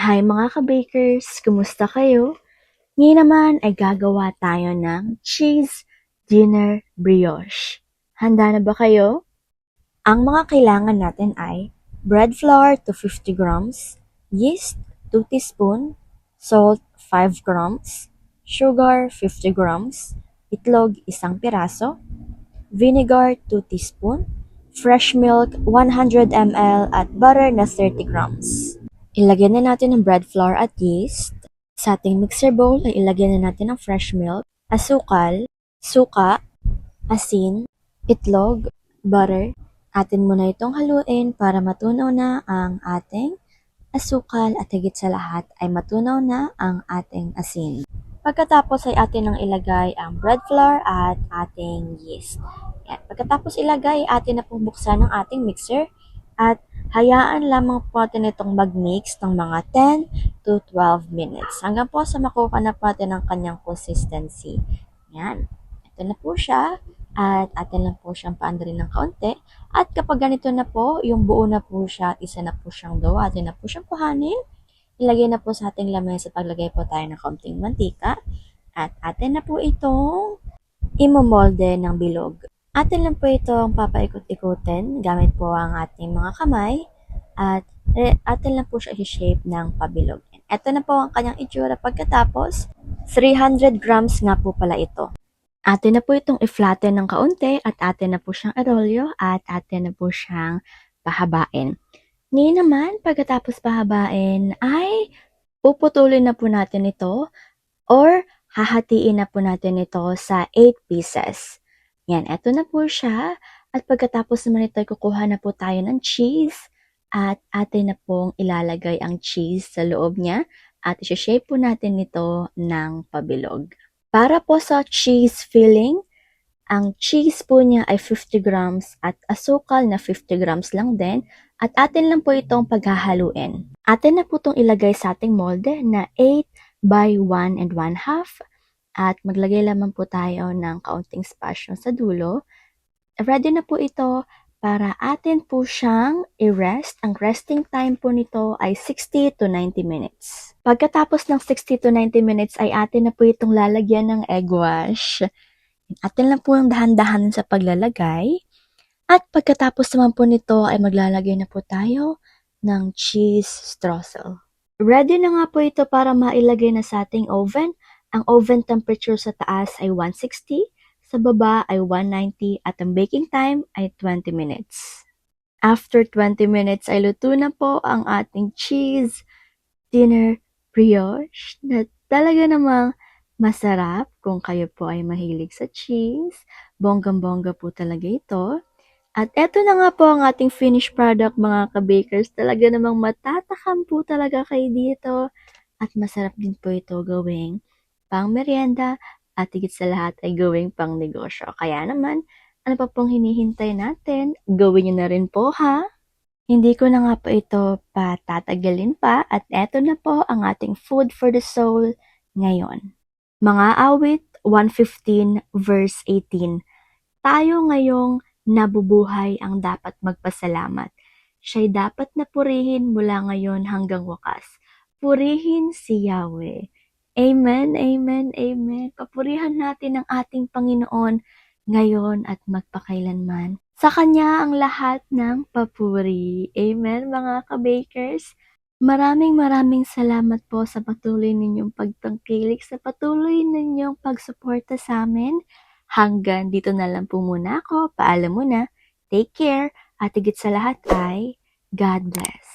Hi mga ka-bakers! Kumusta kayo? Ngayon naman ay gagawa tayo ng cheese dinner brioche. Handa na ba kayo? Ang mga kailangan natin ay bread flour to 50 grams, yeast 2 teaspoon, salt 5 grams, sugar 50 grams, itlog 1 piraso, vinegar 2 teaspoon, fresh milk 100 ml at butter na 30 grams. Ilagyan na natin ang bread flour at yeast. Sa ating mixer bowl ay ilagyan na natin ang fresh milk, asukal, suka, asin, itlog, butter. Atin muna itong haluin para matunaw na ang ating asukal at higit sa lahat ay matunaw na ang ating asin. Pagkatapos ay atin nang ilagay ang bread flour at ating yeast. Yan. Pagkatapos ilagay, atin na pong buksan ang ating mixer at hayaan lamang po natin itong mag-mix ng mga 10 to 12 minutes hanggang po sa makuha na po natin ang kanyang consistency. Yan. Ito na po siya at atin lang po siyang paandarin ng kaunti. At kapag ganito na po, yung buo na po siya, isa na po siyang dough, atin na po siyang kuhanin. Ilagay na po sa ating lamesa, paglagay po tayo ng kaunting mantika. At atin na po itong imomolde ng bilog. Atin lang po itong papaikot-ikutin gamit po ang ating mga kamay. At atin lang po siya i-shape ng pabilog. Ito na po ang kanyang itsura pagkatapos. 300 grams nga po pala ito. Atin na po itong i-flatten ng kaunti at atin na po siyang arolyo at atin na po siyang pahabain. Ngayon naman, pagkatapos pahabain ay puputulin na po natin ito or hahatiin na po natin ito sa 8 pieces. Yan, eto na po siya. At pagkatapos naman ito, kukuha na po tayo ng cheese at atin na pong ilalagay ang cheese sa loob niya at i-shape po natin ito ng pabilog. Para po sa cheese filling, ang cheese po niya ay 50 grams at asukal na 50 grams lang din at atin lang po itong paghahaluin. Atin na po itong ilagay sa ating molde na 8 by 1 and 1/2 at maglagay lamang po tayo ng kaunting spatula sa dulo. Ready na po ito para atin po siyang i-rest. Ang resting time po nito ay 60 to 90 minutes. Pagkatapos ng 60 to 90 minutes ay atin na po itong lalagyan ng egg wash. Atin lang po yung dahan-dahan sa paglalagay. At pagkatapos naman po nito ay maglalagay na po tayo ng cheese streusel. Ready na nga po ito para mailagay na sa ating oven. Ang oven temperature sa taas ay 160, sa baba ay 190 at ang baking time ay 20 minutes. After 20 minutes ay luto na po ang ating cheese dinner brioche na talaga namang masarap kung kayo po ay mahilig sa cheese. Bonggang-bongga po talaga ito. At eto na nga po ang ating finished product mga ka-bakers. Talaga namang matatakam po talaga kayo dito. At masarap din po ito gawing pang merienda at higit sa lahat ay gawing pang negosyo. Kaya naman, ano pa pong hinihintay natin? Gawin nyo na rin po ha! Hindi ko na nga po ito patatagalin pa at eto na po ang ating food for the soul ngayon. Mga awit 115 verse 18. Tayo ngayong nabubuhay ang dapat magpasalamat. Siya'y dapat na purihin mula ngayon hanggang wakas. Purihin si Yahweh. Amen, amen, amen. Papurihan natin ang ating Panginoon ngayon at magpakailanman. Sa Kanya ang lahat ng papuri. Amen, mga ka-bakers. Maraming salamat po sa patuloy ninyong pagtangkilik, sa patuloy ninyong pagsuporta sa amin. Hanggang dito na lang po muna ako. Paalam muna. Take care. At higit sa lahat ay God bless.